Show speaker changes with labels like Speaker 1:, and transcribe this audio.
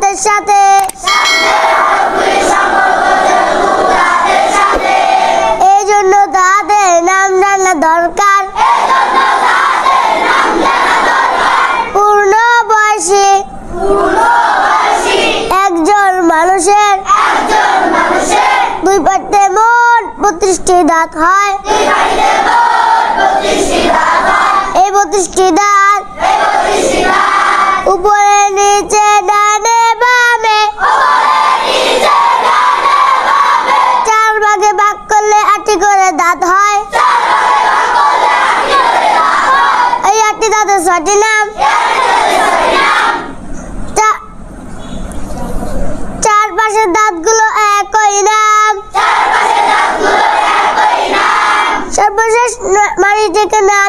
Speaker 1: দাঁতের সাথে এই জন্য দাঁতের নাম জানা দরকার। পূর্ণ বয়সী একজন মানুষের দুই পাটিতে মোট 32টি দাঁত হয়। এই 32টি দাঁত উপরে নিচে ডানে বামে 4 ভাগে ভাগ করলে 8টি করে দাঁত হয়। এই 8টি দাঁতের 6টি নাম। চারপাশের দাঁতগুলো একই নাম। সর্বশেষ মাড়ি থেকে না